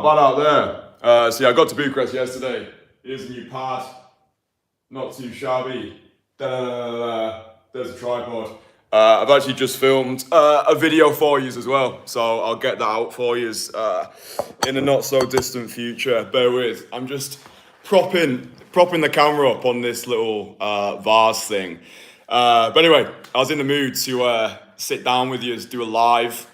Bad out there. So yeah, I got to Bucharest yesterday. Here's a new pad, not too shabby. Da-da-da-da-da. There's a tripod. I've actually just filmed a video for you as well, so I'll get that out for you in a not so distant future. Bear with. I'm just propping the camera up on this little vase thing. But anyway, I was in the mood to sit down with you, do a live.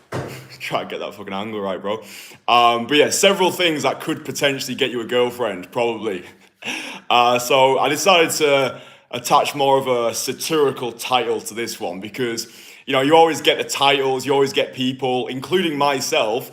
Try to get that fucking angle right, bro. But yeah, several things that could potentially get you a girlfriend, probably. So I decided to attach more of a satirical title to this one because, you know, you always get the titles, you always get people, including myself,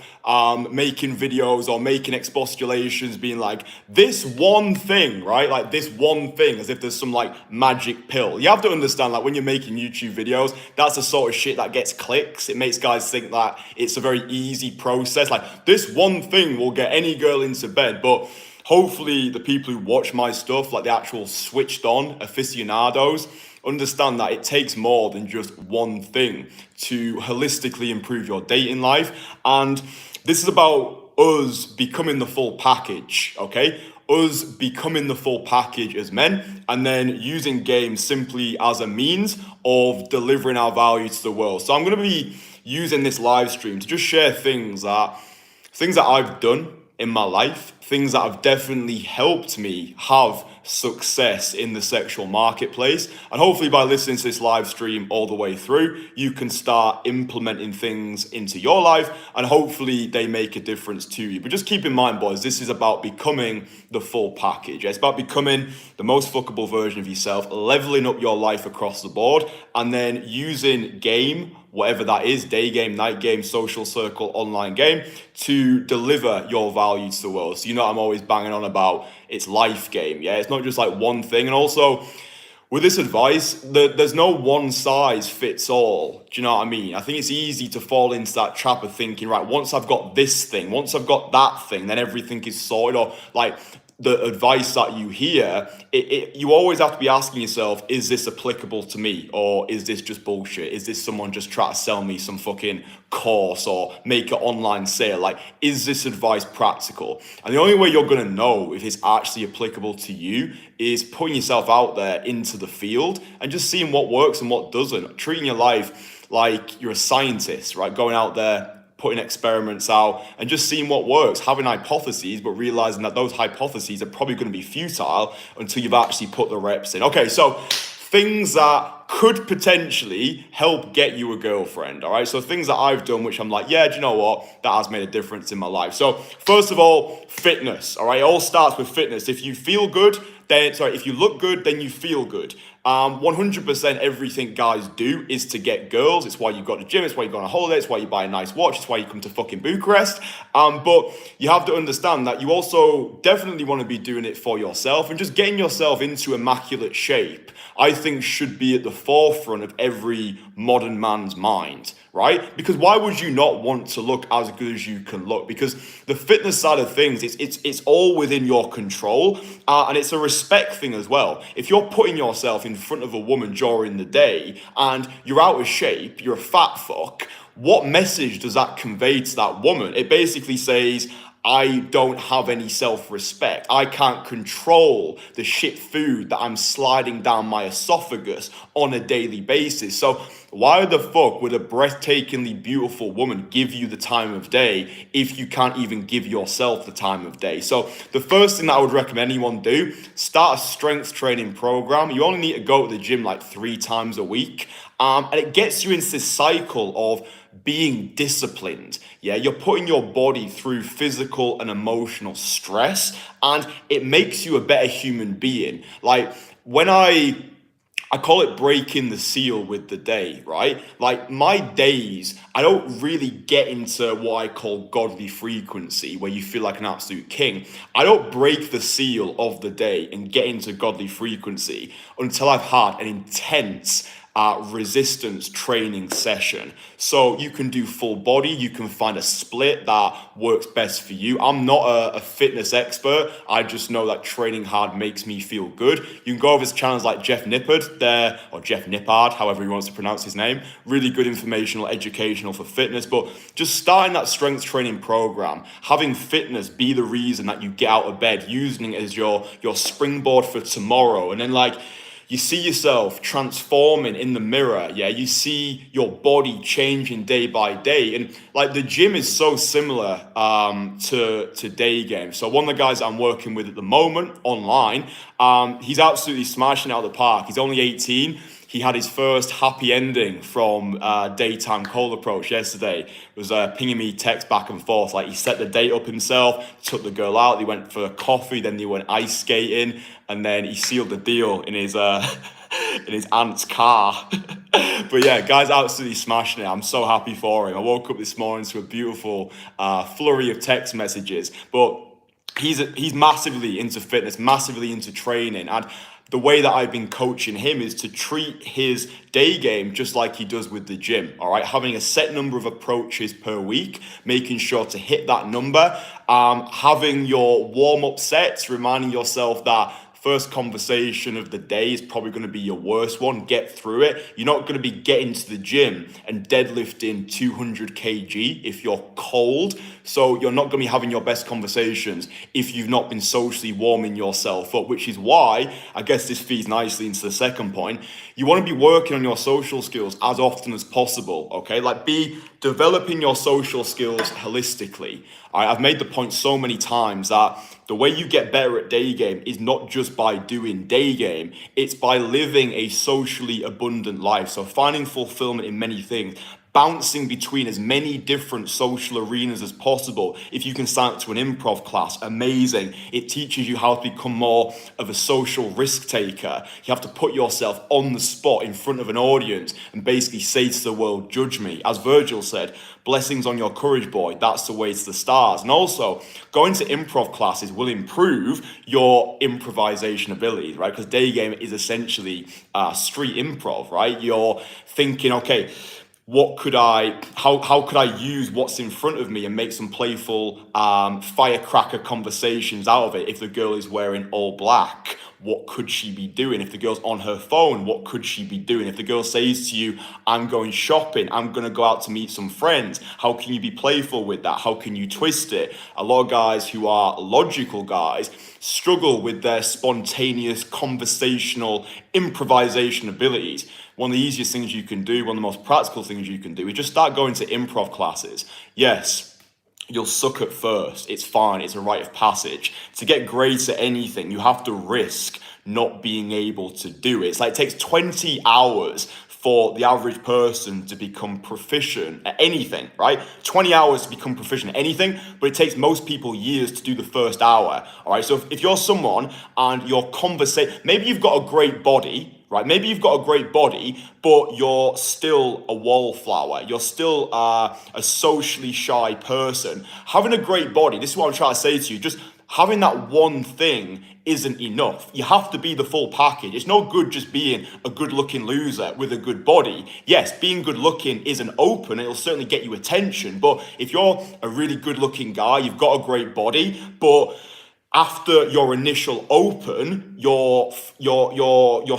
making videos or making expostulations being like, this one thing, right? Like this one thing, as if there's some like magic pill. You have to understand, like when you're making YouTube videos, that's the sort of shit that gets clicks. It makes guys think that it's a very easy process. Like this one thing will get any girl into bed, but hopefully the people who watch my stuff, like the actual switched on aficionados, understand that it takes more than just one thing to holistically improve your dating life. And this is about us becoming the full package, okay? Us becoming the full package as men, and then using games simply as a means of delivering our value to the world. So I'm going to be using this live stream to just share things that I've done in my life, things that have definitely helped me have success in the sexual marketplace. And hopefully by listening to this live stream all the way through, you can start implementing things into your life and hopefully they make a difference to you. But just keep in mind, boys, this is about becoming the full package. It's about becoming the most fuckable version of yourself, leveling up your life across the board, and then using game, whatever that is, day game, night game, social circle, online game, to deliver your value to the world. So you know I'm always banging on about it's life game, yeah? It's not just like one thing. And also, with this advice, there's no one size fits all. Do you know what I mean? I think it's easy to fall into that trap of thinking, right, once I've got this thing, once I've got that thing, then everything is sorted. Or like the advice that you hear, you always have to be asking yourself, is this applicable to me? Or is this just bullshit? Is this someone just trying to sell me some fucking course or make an online sale? Like, is this advice practical? And the only way you're going to know if it's actually applicable to you is putting yourself out there into the field and just seeing what works and what doesn't. Treating your life like you're a scientist, right? Going out there, putting experiments out and just seeing what works, having hypotheses, but realizing that those hypotheses are probably going to be futile until you've actually put the reps in. Okay, so things that could potentially help get you a girlfriend, all right? So things that I've done, which I'm like, yeah, do you know what? That has made a difference in my life. So first of all, fitness, all right? It all starts with fitness. If you feel good, if you look good, then you feel good. 100% everything guys do is to get girls. It's why you go to the gym. It's why you go on a holiday. It's why you buy a nice watch. It's why you come to fucking Bucharest. But you have to understand that you also definitely want to be doing it for yourself, and just getting yourself into immaculate shape, I think, should be at the forefront of every modern man's mind, right? Because why would you not want to look as good as you can look? Because the fitness side of things, it's all within your control, and it's a respect thing as well. If you're putting yourself in front of a woman during the day and you're out of shape, you're a fat fuck, what message does that convey to that woman? It basically says, I don't have any self-respect. I can't control the shit food that I'm sliding down my esophagus on a daily basis. So why the fuck would a breathtakingly beautiful woman give you the time of day if you can't even give yourself the time of day? So the first thing that I would recommend anyone do, start a strength training program. You only need to go to the gym like 3 times a week. And it gets you into this cycle of being disciplined. Yeah, you're putting your body through physical and emotional stress, and it makes you a better human being. Like when I call it breaking the seal with the day, right? Like my days, I don't really get into what I call godly frequency, where you feel like an absolute king. I don't break the seal of the day and get into godly frequency until I've had an intense resistance training session. So you can do full body, you can find a split that works best for you. I'm not a fitness expert. I just know that training hard makes me feel good. You can go over to channels like Jeff Nippard there, or Jeff Nippard, however he wants to pronounce his name. Really good informational, educational for fitness. But just starting that strength training program, having fitness be the reason that you get out of bed, using it as your springboard for tomorrow. And then you see yourself transforming in the mirror, yeah? You see your body changing day by day. And the gym is so similar to day games. So one of the guys I'm working with at the moment online, he's absolutely smashing it out of the park. He's only 18. He had his first happy ending from daytime cold approach yesterday. It was pinging me text back and forth. He set the date up himself, took the girl out, they went for a coffee, then they went ice skating, and then he sealed the deal in his aunt's car. But yeah, guy's absolutely smashing it. I'm so happy for him. I woke up this morning to a beautiful flurry of text messages. But he's massively into fitness, massively into training, and the way that I've been coaching him is to treat his day game just like he does with the gym, all right? Having a set number of approaches per week, making sure to hit that number, having your warm-up sets, reminding yourself that first conversation of the day is probably going to be your worst one. Get through it. You're not going to be getting to the gym and deadlifting 200 kg if you're cold. So you're not going to be having your best conversations if you've not been socially warming yourself up, which is why, I guess this feeds nicely into the second point, you want to be working on your social skills as often as possible, okay? Be developing your social skills holistically. I've made the point so many times that the way you get better at day game is not just by doing day game, it's by living a socially abundant life. So finding fulfillment in many things, bouncing between as many different social arenas as possible. If you can sign up to an improv class, amazing. It teaches you how to become more of a social risk taker. You have to put yourself on the spot in front of an audience and basically say to the world, judge me. As Virgil said, blessings on your courage, boy. That's the way to the stars. And also, going to improv classes will improve your improvisation abilities, right? Because day game is essentially street improv, right? You're thinking, okay, how could I use what's in front of me and make some playful firecracker conversations out of it? If the girl is wearing all black, what could she be doing? If the girl's on her phone, what could she be doing? If the girl says to you, I'm going shopping, I'm going to go out to meet some friends, how can you be playful with that? How can you twist it? A lot of guys who are logical guys struggle with their spontaneous conversational improvisation abilities. One of the easiest things you can do, one of the most practical things you can do is just start going to improv classes. Yes, you'll suck at first. It's fine. It's a rite of passage. To get great at anything, you have to risk not being able to do it. It takes 20 hours for the average person to become proficient at anything, right? 20 hours to become proficient at anything, but it takes most people years to do the first hour, all right? So if you're someone and your conversation, maybe you've got a great body, right? Maybe you've got a great body, but you're still a wallflower. You're still a socially shy person. Having a great body, this is what I'm trying to say to you, just having that one thing isn't enough. You have to be the full package. It's no good just being a good-looking loser with a good body. Yes, being good-looking is an open. It'll certainly get you attention. But if you're a really good-looking guy, you've got a great body, but after your initial open, you're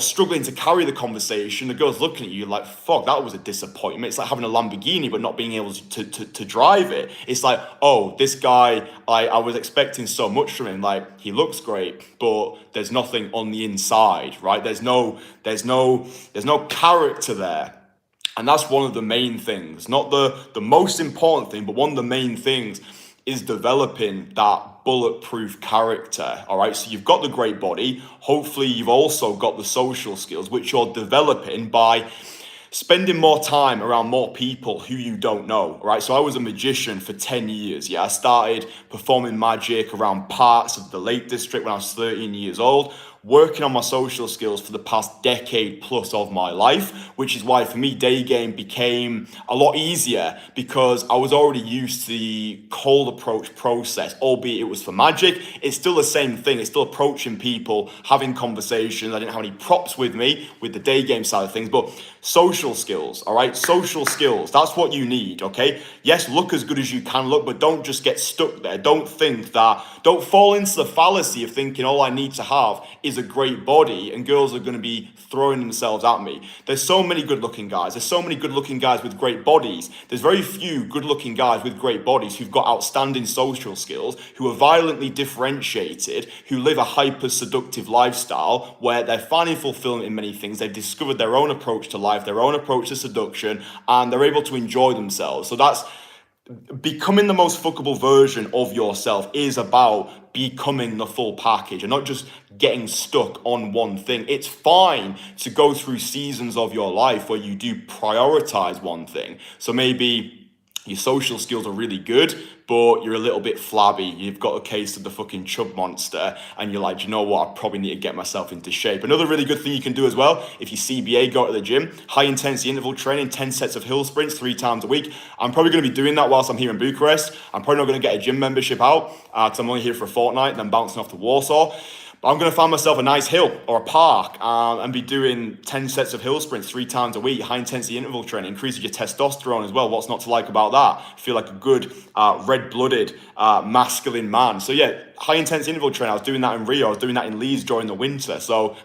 struggling to carry the conversation. The girl's looking at you like, fuck, that was a disappointment. It's like having a Lamborghini but not being able to drive it. It's like, oh, this guy, I was expecting so much from him. He looks great, but there's nothing on the inside, right? There's no character there. And that's one of the main things, not the most important thing, but one of the main things is developing that bulletproof character, all right? So you've got the great body. Hopefully you've also got the social skills, which you're developing by spending more time around more people who you don't know, all right? So I was a magician for 10 years, yeah? I started performing magic around parts of the Lake District when I was 13 years old. working on my social skills for the past decade plus of my life, which is why for me day game became a lot easier because I was already used to the cold approach process, albeit it was for Magic. It's still the same thing. It's still approaching people, having conversations. I didn't have any props with me with the day game side of things, but social skills, all right? Social skills, that's what you need, okay? Yes, look as good as you can look, but don't just get stuck there. Don't fall into the fallacy of thinking all I need to have is a great body and girls are going to be throwing themselves at me. There's so many good looking guys. There's so many good looking guys with great bodies. There's very few good looking guys with great bodies who've got outstanding social skills, who are violently differentiated, who live a hyper seductive lifestyle where they're finding fulfillment in many things. They've discovered their own approach to life, their own approach to seduction, and they're able to enjoy themselves. So that's becoming the most fuckable version of yourself is about becoming the full package and not just getting stuck on one thing. It's fine to go through seasons of your life where you do prioritize one thing. So maybe your social skills are really good, but you're a little bit flabby. You've got a case of the fucking chub monster, and you're like, do you know what? I probably need to get myself into shape. Another really good thing you can do as well, if you CBA, go to the gym, high intensity interval training, 10 sets of hill sprints 3 times a week. I'm probably going to be doing that whilst I'm here in Bucharest. I'm probably not going to get a gym membership out because I'm only here for a fortnight, then bouncing off to Warsaw. I'm going to find myself a nice hill or a park and be doing 10 sets of hill sprints 3 times a week, high intensity interval training, increases your testosterone as well. What's not to like about that? Feel like a good red-blooded masculine man. So yeah, high intensity interval training. I was doing that in Rio. I was doing that in Leeds during the winter. So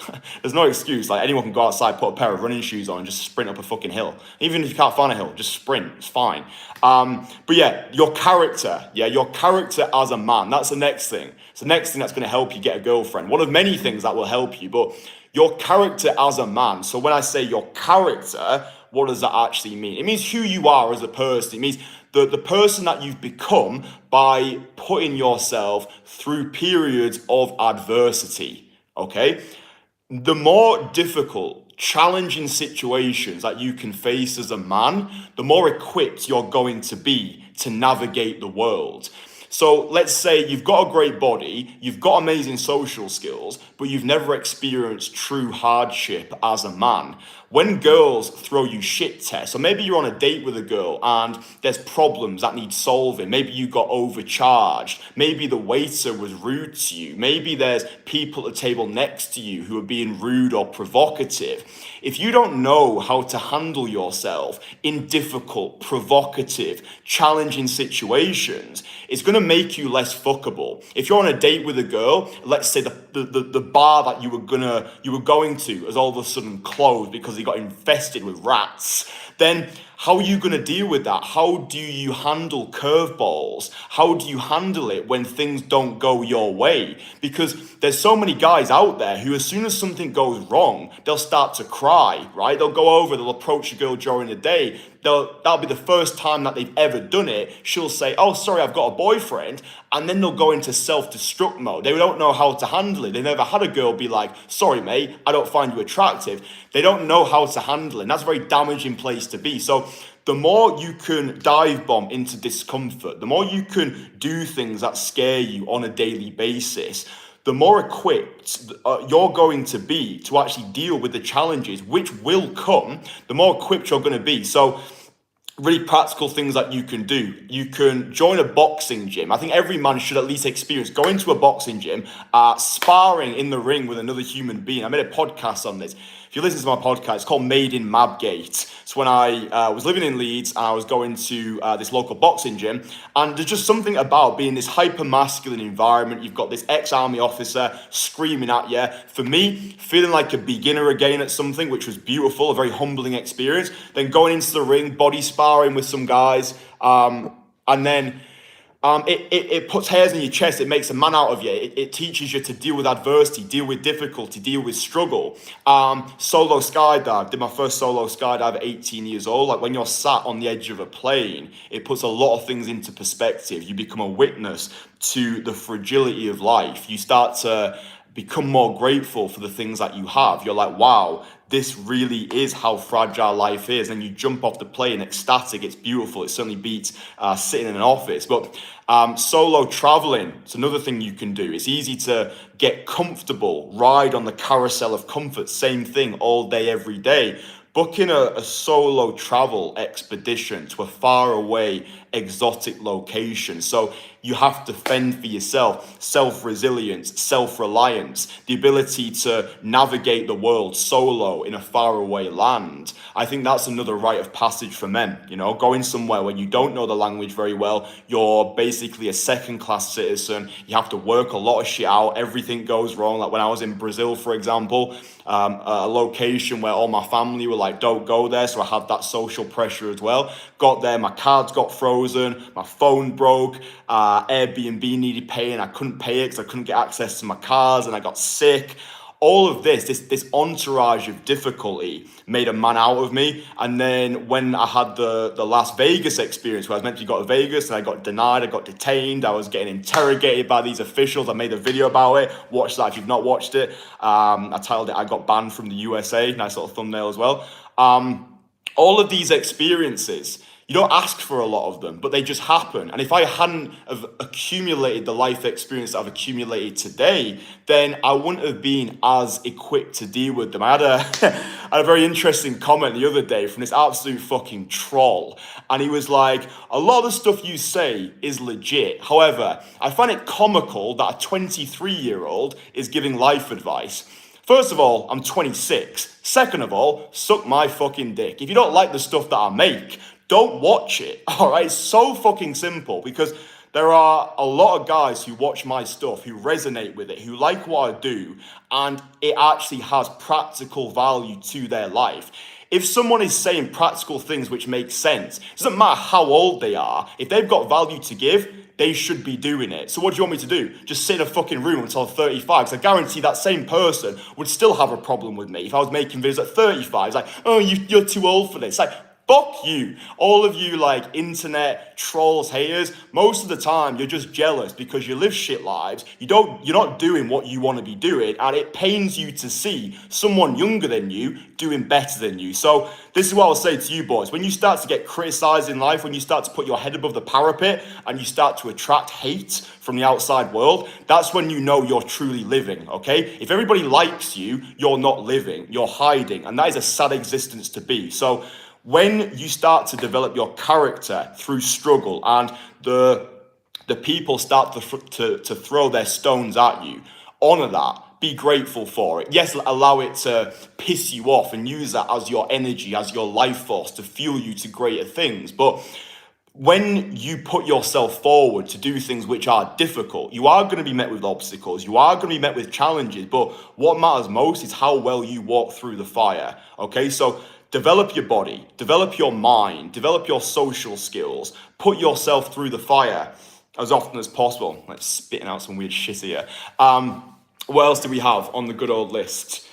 there's no excuse. Like anyone can go outside, put a pair of running shoes on and just sprint up a fucking hill. Even if you can't find a hill, just sprint. It's fine. But yeah, your character. Yeah, your character as a man. That's the next thing. It's the next thing that's going to help you get a girlfriend. One of many things that will help you, but your character as a man. So when I say your character, what does that actually mean? It means who you are as a person. It means the person that you've become by putting yourself through periods of adversity, okay? The more difficult, challenging situations that you can face as a man, the more equipped you're going to be to navigate the world. So let's say you've got a great body, you've got amazing social skills, but you've never experienced true hardship as a man. When girls throw you shit tests, or maybe you're on a date with a girl and there's problems that need solving, maybe you got overcharged, maybe the waiter was rude to you, maybe there's people at the table next to you who are being rude or provocative. If you don't know how to handle yourself in difficult, provocative, challenging situations, it's going to make you less fuckable. If you're on a date with a girl, let's say the bar that you were going to has all of a sudden closed because it got infested with rats, then how are you going to deal with that? How do you handle curveballs? How do you handle it when things don't go your way? Because there's so many guys out there who, as soon as something goes wrong, they'll start to cry, right? They'll go over, they'll approach a girl during the day. That'll be the first time that they've ever done it. She'll say, oh, sorry, I've got a boyfriend. And then they'll go into self-destruct mode. They don't know how to handle it. They never had a girl be like, sorry, mate, I don't find you attractive. They don't know how to handle it. And that's a very damaging place to be. So the more you can dive bomb into discomfort, the more you can do things that scare you on a daily basis, the more equipped you're going to be to actually deal with the challenges, which will come, the more equipped you're going to be. So really practical things that you can do. You can join a boxing gym. I think every man should at least experience going to a boxing gym, sparring in the ring with another human being. I made a podcast on this. If you listen to my podcast, it's called Made in Mabgate. It's when I was living in Leeds and I was going to this local boxing gym. And there's just something about being this hyper-masculine environment. You've got this ex-army officer screaming at you. For me, feeling like a beginner again at something, which was beautiful, a very humbling experience. Then going into the ring, body sparring with some guys. And then it puts hairs in your chest. It makes a man out of you. It teaches you to deal with adversity, deal with difficulty, deal with struggle. Solo skydive. Did my first solo skydive at 18 years old. Like when you're sat on the edge of a plane, it puts a lot of things into perspective. You become a witness to the fragility of life. You start to become more grateful for the things that you have. You're like, wow, this really is how fragile life is. And you jump off the plane ecstatic. It's beautiful. It certainly beats sitting in an office. But solo traveling, it's another thing you can do. It's easy to get comfortable, ride on the carousel of comfort, same thing all day, every day. Booking a solo travel expedition to a faraway, exotic location. So you have to fend for yourself, self-resilience, self-reliance, the ability to navigate the world solo in a faraway land. I think that's another rite of passage for men, you know, going somewhere where you don't know the language very well, you're basically a second-class citizen, you have to work a lot of shit out, everything goes wrong. Like when I was in Brazil, for example, a location where all my family were like, don't go there, so I had that social pressure as well. Got there, my cards got frozen, my phone broke, Airbnb needed paying, I couldn't pay it because I couldn't get access to my cards, and I got sick. All of this entourage of difficulty made a man out of me. And then when I had the Las Vegas experience, where I was meant to go to Vegas and I got denied, I got detained, I was getting interrogated by these officials. I made a video about it. Watch that if you've not watched it. I titled it, I Got Banned from the USA. Nice little thumbnail as well. All of these experiences, you don't ask for a lot of them, but they just happen. And if I hadn't have accumulated the life experience that I've accumulated today, then I wouldn't have been as equipped to deal with them. I had a very interesting comment the other day from this absolute fucking troll. And he was like, a lot of the stuff you say is legit. However, I find it comical that a 23-year-old is giving life advice. First of all, I'm 26. Second of all, suck my fucking dick. If you don't like the stuff that I make, don't watch it, all right? It's so fucking simple, because there are a lot of guys who watch my stuff, who resonate with it, who like what I do, and it actually has practical value to their life. If someone is saying practical things which make sense, it doesn't matter how old they are, if they've got value to give, they should be doing it. So what do you want me to do? Just sit in a fucking room until I'm 35? Because I guarantee that same person would still have a problem with me if I was making videos at 35. It's like, oh, you're too old for this. Like, fuck you. All of you like internet trolls, haters, most of the time you're just jealous because you live shit lives. You're not doing what you want to be doing, and it pains you to see someone younger than you doing better than you. So this is what I'll say to you boys. When you start to get criticized in life, when you start to put your head above the parapet and you start to attract hate from the outside world, that's when you know you're truly living, okay? If everybody likes you, you're not living, you're hiding, and that is a sad existence to be. So when you start to develop your character through struggle and the people start to throw their stones at you, honor that. Be grateful for it. Yes, allow it to piss you off and use that as your energy, as your life force to fuel you to greater things. But when you put yourself forward to do things which are difficult, you are going to be met with obstacles, you are going to be met with challenges, but what matters most is how well you walk through the fire, okay? So develop your body, develop your mind, develop your social skills, put yourself through the fire as often as possible. Let's spitting out some weird shit here. What else do we have on the good old list?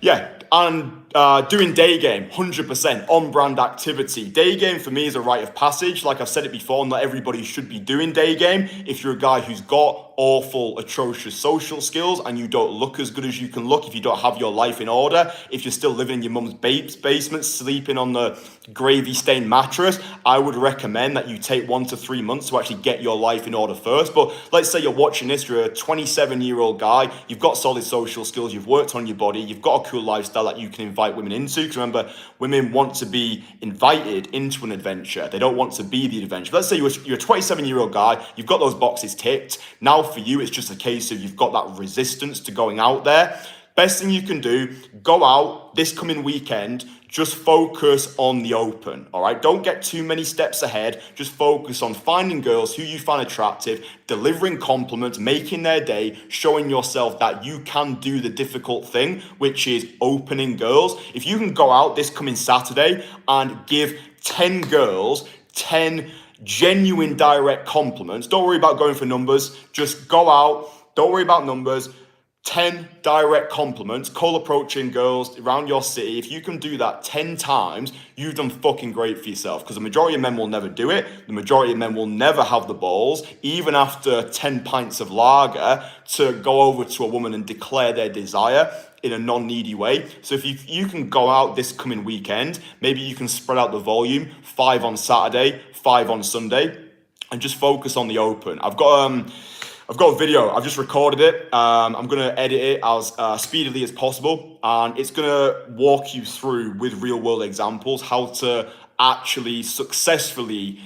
Yeah, and doing day game, 100% on-brand activity. Day game for me is a rite of passage. Like I've said it before, not everybody should be doing day game. If you're a guy who's got awful, atrocious social skills and you don't look as good as you can look, if you don't have your life in order, if you're still living in your mum's basement, sleeping on the gravy-stained mattress, I would recommend that you take 1 to 3 months to actually get your life in order first. But let's say you're watching this, you're a 27-year-old guy, you've got solid social skills, you've worked on your body, you've got a cool lifestyle that you can invite women into. Because remember, women want to be invited into an adventure. They don't want to be the adventure. Let's say you're a 27-year-old guy, you've got those boxes ticked. Now for you, it's just a case of you've got that resistance to going out there. Best thing you can do, go out this coming weekend, just focus on the open, all right? Don't get too many steps ahead. Just focus on finding girls who you find attractive, delivering compliments, making their day, showing yourself that you can do the difficult thing, which is opening girls. If you can go out this coming Saturday and give 10 girls 10 genuine direct compliments, don't worry about going for numbers, just go out, don't worry about numbers, 10 direct compliments, cold approaching girls around your city. If you can do that 10 times, you've done fucking great for yourself, because the majority of men will never do it. The majority of men will never have the balls, even after 10 pints of lager, to go over to a woman and declare their desire in a non-needy way. So if you can go out this coming weekend, maybe you can spread out the volume, 5 on Saturday, 5 on Sunday, and just focus on the open. I've got a video. I've just recorded it. I'm going to edit it as speedily as possible. And it's going to walk you through, with real world examples, how to actually successfully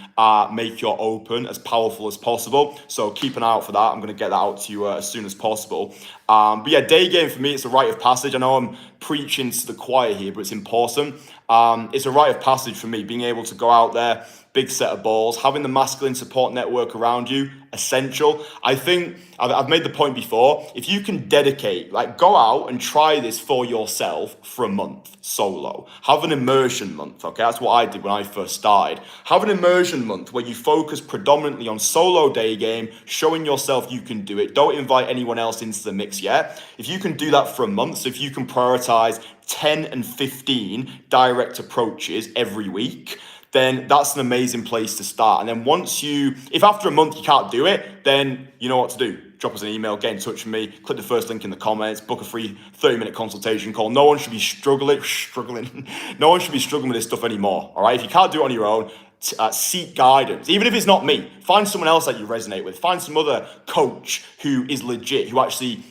make your open as powerful as possible. So keep an eye out for that. I'm going to get that out to you as soon as possible. But yeah, day game for me, it's a rite of passage. I know I'm preaching to the choir here, but it's important. It's a rite of passage for me, being able to go out there, big set of balls, having the masculine support network around you, essential. I think I've made the point before, if you can dedicate, like, go out and try this for yourself for a month solo. Have an immersion month, okay? That's what I did when I first started. Have an immersion month where you focus predominantly on solo day game, showing yourself you can do it. Don't invite anyone else into the mix yet. If you can do that for a month, so if you can prioritize 10 and 15 direct approaches every week, then that's an amazing place to start. And then if after a month you can't do it, then you know what to do. Drop us an email, get in touch with me, click the first link in the comments, book a free 30-minute consultation call. No one should be struggling. No one should be struggling with this stuff anymore, all right? If you can't do it on your own, seek guidance. Even if it's not me, find someone else that you resonate with. Find some other coach who is legit, who actually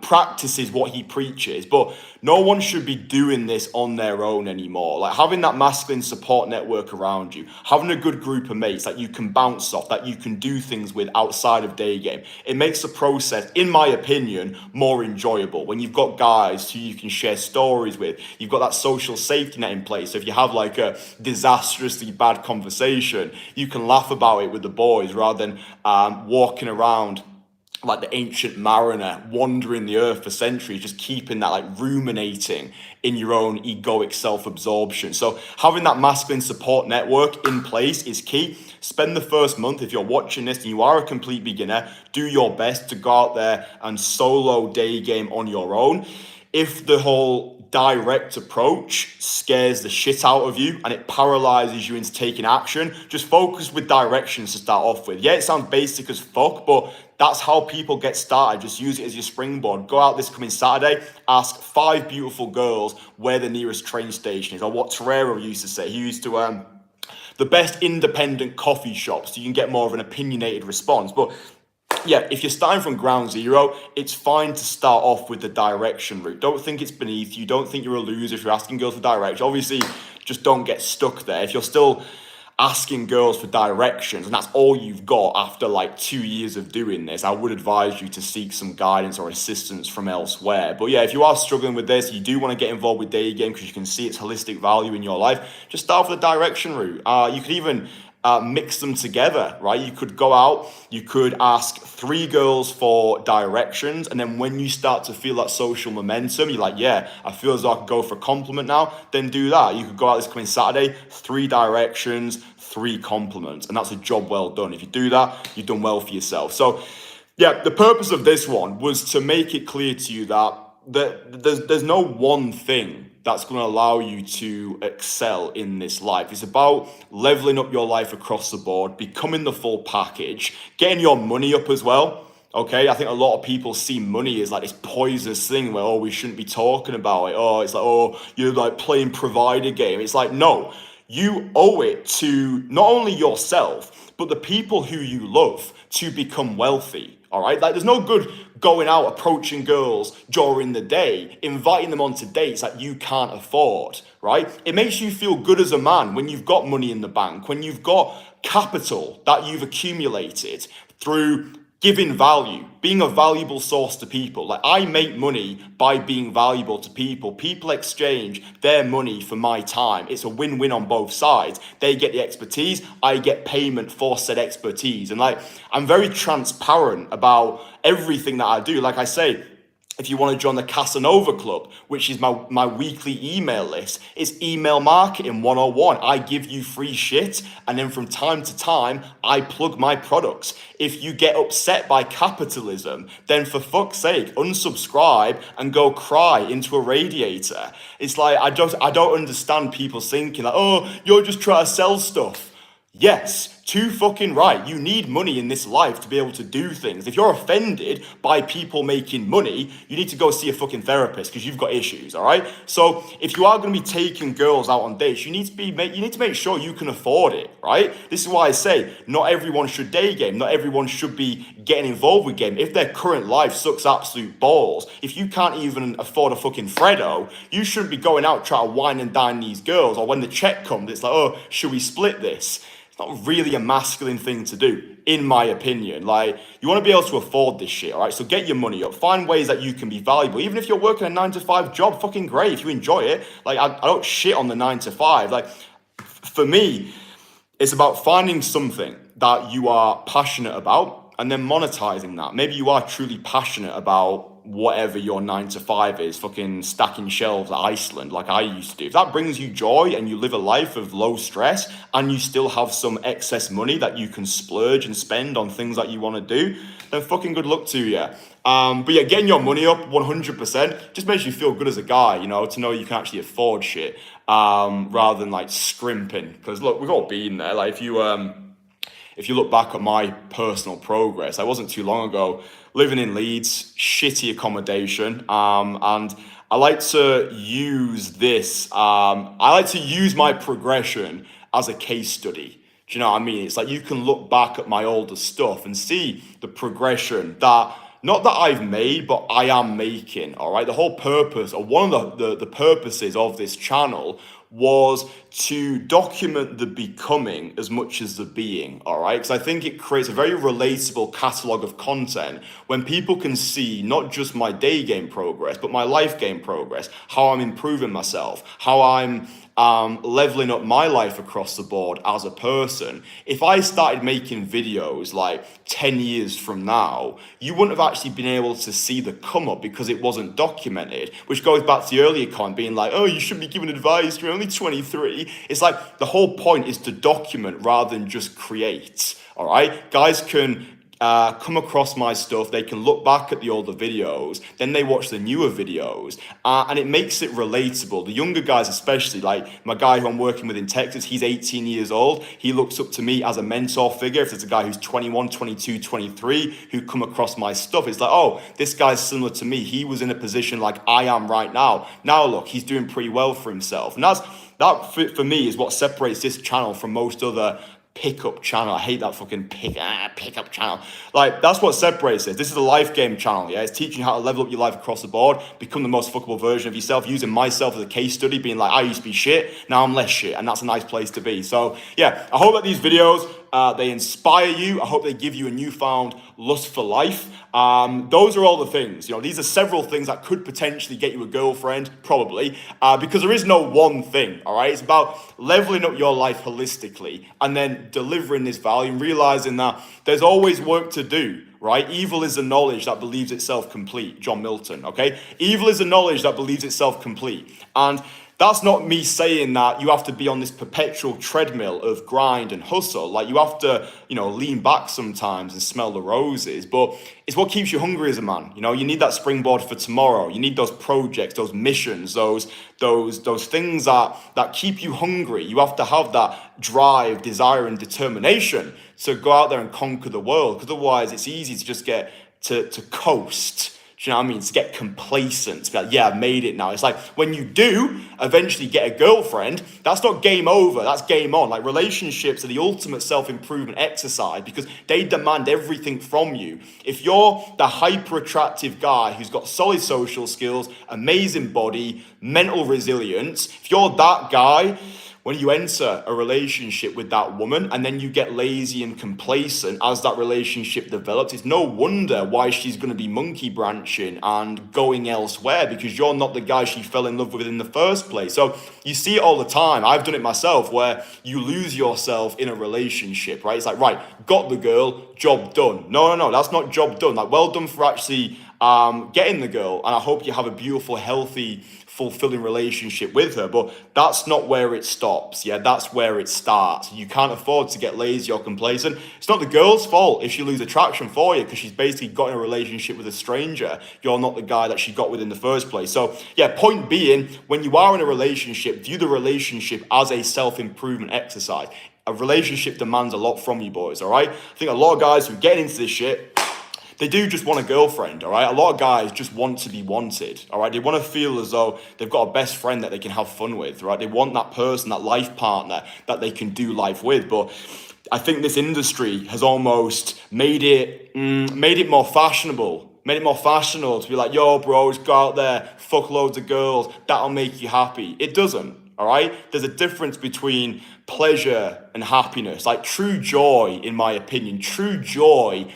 practices what he preaches. But no one should be doing this on their own anymore. Like, having that masculine support network around you, having a good group of mates that you can bounce off, that you can do things with outside of day game, it makes the process, in my opinion, more enjoyable. When you've got guys who you can share stories with, you've got that social safety net in place. So if you have like a disastrously bad conversation, you can laugh about it with the boys, rather than walking around like the ancient mariner, wandering the earth for centuries, just keeping that, like, ruminating in your own egoic self-absorption. So having that masculine support network in place is key. Spend the first month, if you're watching this and you are a complete beginner, do your best to go out there and solo day game on your own. If the whole direct approach scares the shit out of you and it paralyzes you into taking action, just focus with directions to start off with. Yeah, it sounds basic as fuck, but that's how people get started. Just use it as your springboard. Go out this coming Saturday, ask 5 beautiful girls where the nearest train station is, or what Torero used to say. He used to the best independent coffee shops, so you can get more of an opinionated response. But yeah, if you're starting from ground zero, it's fine to start off with the direction route. Don't think it's beneath you. Don't think you're a loser if you're asking girls for direction. Obviously, just don't get stuck there. If you're still asking girls for directions and that's all you've got after like 2 years of doing this, I would advise you to seek some guidance or assistance from elsewhere. But yeah, if you are struggling with this, you do want to get involved with day game because you can see its holistic value in your life, just start with the direction route. You could even mix them together, right? You could go out, you could ask 3 girls for directions, and then when you start to feel that social momentum, you're like, yeah, I feel as though I could go for a compliment now, then do that. You could go out this coming Saturday, 3 directions, 3 compliments, and that's a job well done. If you do that, you've done well for yourself. So yeah, the purpose of this one was to make it clear to you that there's no one thing that's going to allow you to excel in this life. It's about leveling up your life across the board, becoming the full package, getting your money up as well. Okay, I think a lot of people see money as like this poisonous thing where, oh, we shouldn't be talking about it. Oh, it's like, oh, you're like playing provider game. It's like, no, you owe it to not only yourself, but the people who you love to become wealthy. All right, like, there's no good going out approaching girls during the day, inviting them onto dates that you can't afford, right? It makes you feel good as a man when you've got money in the bank, when you've got capital that you've accumulated through giving value, being a valuable source to people. Like, I make money by being valuable to people. People exchange their money for my time. It's a win-win on both sides. They get the expertise, I get payment for said expertise. And like, I'm very transparent about everything that I do. Like I say, If you want to join the Kasanova Club, which is my weekly email list, it's email marketing 101. I give you free shit, and then from time to time, I plug my products. If you get upset by capitalism, then for fuck's sake, unsubscribe and go cry into a radiator. It's like, I don't understand people thinking like, oh, you're just trying to sell stuff. Yes, too fucking right. You need money in this life to be able to do things. If you're offended by people making money, you need to go see a fucking therapist because you've got issues, all right? So if you are going to be taking girls out on dates, you need to make sure you can afford it, right? This is why I say not everyone should day game. Not everyone should be getting involved with game. If their current life sucks absolute balls, if you can't even afford a fucking Freddo, you shouldn't be going out trying to wine and dine these girls. Or when the check comes, it's like, oh, should we split this? Not really a masculine thing to do, in my opinion. Like, you want to be able to afford this shit, all right? So get your money up. Find ways that you can be valuable. Even if you're working a 9-to-5 job, fucking great. If you enjoy it, like, I don't shit on the 9-to-5. Like, for me, it's about finding something that you are passionate about and then monetizing that. Maybe you are truly passionate about whatever your 9-to-5 is, fucking stacking shelves at Iceland like I used to do. If that brings you joy and you live a life of low stress and you still have some excess money that you can splurge and spend on things that you want to do, then fucking good luck to you. But yeah, getting your money up 100% just makes you feel good as a guy, you know, to know you can actually afford shit rather than like scrimping. Because look, we've all been there. Like if you look back at my personal progress, I wasn't too long ago living in Leeds, shitty accommodation, and I like to use this, I like to use my progression as a case study. Do you know what I mean? It's like you can look back at my older stuff and see the progression that, not that I've made, but I am making, all right? The whole purpose, or one of the purposes of this channel was to document the becoming as much as the being, all right? Because I think it creates a very relatable catalog of content when people can see not just my day game progress, but my life game progress, how I'm improving myself, how I'm leveling up my life across the board as a person. If I started making videos like 10 years from now, you wouldn't have actually been able to see the come up because it wasn't documented, which goes back to the earlier comment being like, oh, you shouldn't be giving advice, you're only 23. It's like the whole point is to document rather than just create, all right? Guys can come across my stuff, they can look back at the older videos, then they watch the newer videos, and it makes it relatable. The younger guys especially, like my guy who I'm working with in Texas, he's 18 years old, he looks up to me as a mentor figure. If there's a guy who's 21, 22, 23 who come across my stuff, it's like, oh, this guy's similar to me, he was in a position like I am right now, look, he's doing pretty well for himself. And that for me is what separates this channel from most other pickup channel. I hate that fucking pickup channel. Like, that's what separates it. This is a life game channel, yeah? It's teaching you how to level up your life across the board, become the most fuckable version of yourself, using myself as a case study, being like, I used to be shit, now I'm less shit, and that's a nice place to be. So, yeah, I hope that these videos, they inspire you. I hope they give you a newfound lust for life. Those are all the things. You know, these are several things that could potentially get you a girlfriend, probably, because there is no one thing, all right? It's about leveling up your life holistically and then delivering this value and realizing that there's always work to do, right? Evil is the knowledge that believes itself complete, John Milton, okay? Evil is the knowledge that believes itself complete. And that's not me saying that you have to be on this perpetual treadmill of grind and hustle. Like, you have to, you know, lean back sometimes and smell the roses. But it's what keeps you hungry as a man. You know, you need that springboard for tomorrow. You need those projects, those missions, those things that keep you hungry. You have to have that drive, desire, and determination to go out there and conquer the world. Because otherwise, it's easy to just get to coast. Do you know what I mean? To get complacent, to be like, yeah, I've made it now. It's like when you do eventually get a girlfriend, that's not game over, that's game on. Like, relationships are the ultimate self-improvement exercise because they demand everything from you. If you're the hyper-attractive guy who's got solid social skills, amazing body, mental resilience, if you're that guy, when you enter a relationship with that woman and then you get lazy and complacent as that relationship develops, it's no wonder why she's going to be monkey branching and going elsewhere, because you're not the guy she fell in love with in the first place. So you see it all the time. I've done it myself, where you lose yourself in a relationship, right? It's like, right, got the girl, job done. No, that's not job done. Like, well done for actually getting the girl, and I hope you have a beautiful, healthy, fulfilling relationship with her. But that's not where it stops. Yeah, that's where it starts. You can't afford to get lazy or complacent. It's not the girl's fault if she loses attraction for you, because she's basically got in a relationship with a stranger. You're not the guy that she got with in the first place. So yeah, point being, when you are in a relationship, view the relationship as a self-improvement exercise. A relationship demands a lot from you, boys, all right? I think a lot of guys who get into this shit, they do just want a girlfriend, all right? A lot of guys just want to be wanted, all right? They want to feel as though they've got a best friend that they can have fun with, right? They want that person, that life partner that they can do life with. But I think this industry has almost made it more fashionable. Made it more fashionable to be like, yo, bros, go out there, fuck loads of girls, that'll make you happy. It doesn't, all right? There's a difference between pleasure and happiness. Like true joy, in my opinion, true joy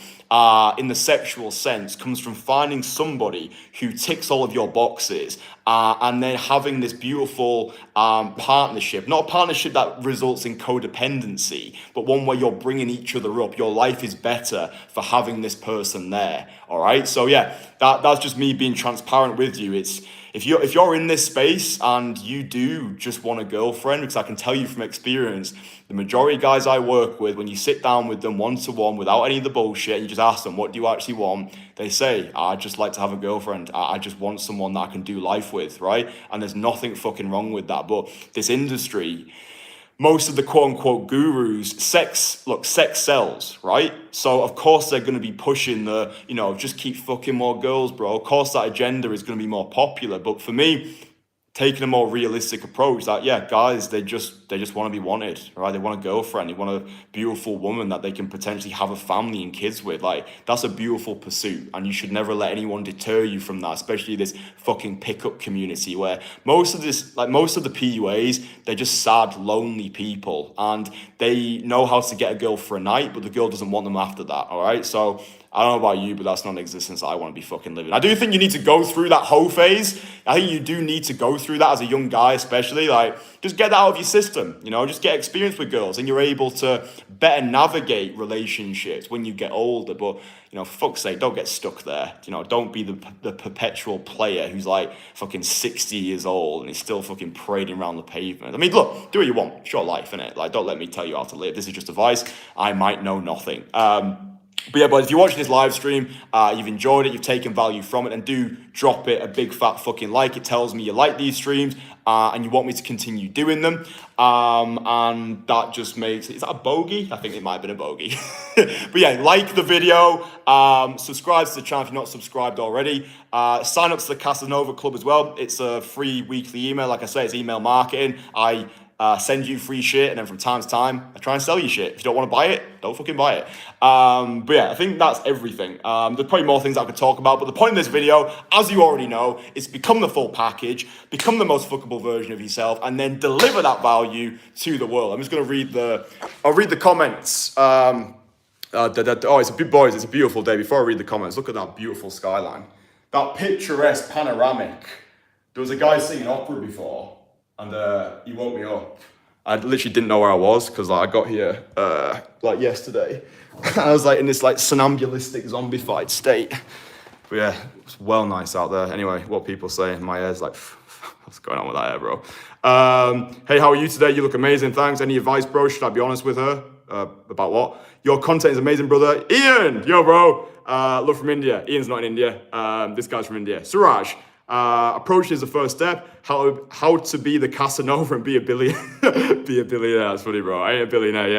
in the sexual sense comes from finding somebody who ticks all of your boxes and then having this beautiful partnership. Not a partnership that results in codependency, but one where you're bringing each other up. Your life is better for having this person there, all right? So yeah, that's just me being transparent with you. It's if you're in this space and you do just want a girlfriend, because I can tell you from experience, the majority of guys I work with, when you sit down with them one-to-one without any of the bullshit, you just ask them, what do you actually want? They say, I'd just like to have a girlfriend. I just want someone that I can do life with, right? And there's nothing fucking wrong with that. But this industry, most of the quote-unquote gurus, sex sells, right? So of course they're going to be pushing the, just keep fucking more girls, bro. Of course that agenda is going to be more popular. But for me, taking a more realistic approach, that yeah, guys, they just want to be wanted, right? They want a girlfriend, they want a beautiful woman that they can potentially have a family and kids with. Like, that's a beautiful pursuit, and you should never let anyone deter you from that, especially this fucking pickup community where most of the PUAs, they're just sad, lonely people, and they know how to get a girl for a night, but the girl doesn't want them after that, all right? So I don't know about you, but that's not an existence that I want to be fucking living. I do think you need to go through that hoe phase. I think you do need to go through that as a young guy, especially. Like, just get that out of your system, just get experience with girls, and you're able to better navigate relationships when you get older. But, for fuck's sake, don't get stuck there. Don't be the perpetual player who's like fucking 60 years old and is still fucking parading around the pavement. I mean, look, do what you want. It's your life, innit? Like, don't let me tell you how to live. This is just advice. I might know nothing. But yeah, but if you're watching this live stream, you've enjoyed it, you've taken value from it, and do drop it a big fat fucking like. It tells me you like these streams and you want me to continue doing them. And that just makes it, is that a bogey? I think it might have been a bogey. But yeah, like the video, subscribe to the channel if you're not subscribed already. Sign up to the Kasanova Club as well. It's a free weekly email. Like I say, it's email marketing. I send you free shit, and then from time to time, I try and sell you shit. If you don't want to buy it, don't fucking buy it. But yeah, I think that's everything. There's probably more things I could talk about, but the point of this video, as you already know, is become the full package, become the most fuckable version of yourself, and then deliver that value to the world. I'm just going to I'll read the comments. Oh, it's a beautiful day. Before I read the comments, look at that beautiful skyline. That picturesque panoramic. There was a guy singing opera before, and he woke me up. I literally didn't know where I was because I got here yesterday. I was in this somnambulistic zombified state. But yeah, it's well nice out there. Anyway, what people say, my hair's what's going on with that hair, bro? Hey, how are you today? You look amazing, thanks. Any advice, bro? Should I be honest with her? About what? Your content is amazing, brother. Ian, yo, bro. Love from India. Ian's not in India. This guy's from India. Suraj. Approach is the first step. How to be the Casanova and be a billionaire. Be a billionaire. That's funny, bro. I ain't a billionaire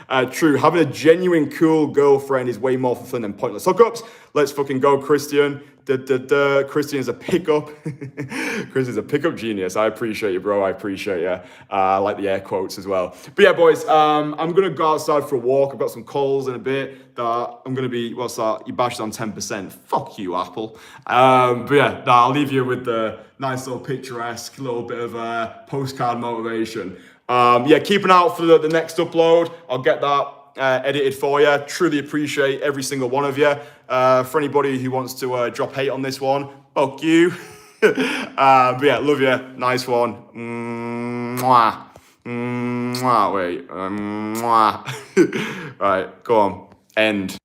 yet. True. Having a genuine cool girlfriend is way more fulfilling than pointless hookups. Let's fucking go, Christian. Christian is a pickup. Christian's a pickup genius. I appreciate you, bro. I appreciate you. I like the air quotes as well. But yeah, boys, I'm gonna go outside for a walk. I've got some calls in a bit that I'm gonna be. What's that? You bashed on 10%. Fuck you, Apple. But yeah, I'll leave you with the nice little picturesque little bit of postcard motivation. Yeah, keep an eye out for the next upload. I'll get that edited for you. Truly appreciate every single one of you. For anybody who wants to drop hate on this one, fuck you. But yeah, love you. Nice one. Mwah. Mwah. Wait. Mwah. Right, go on. End.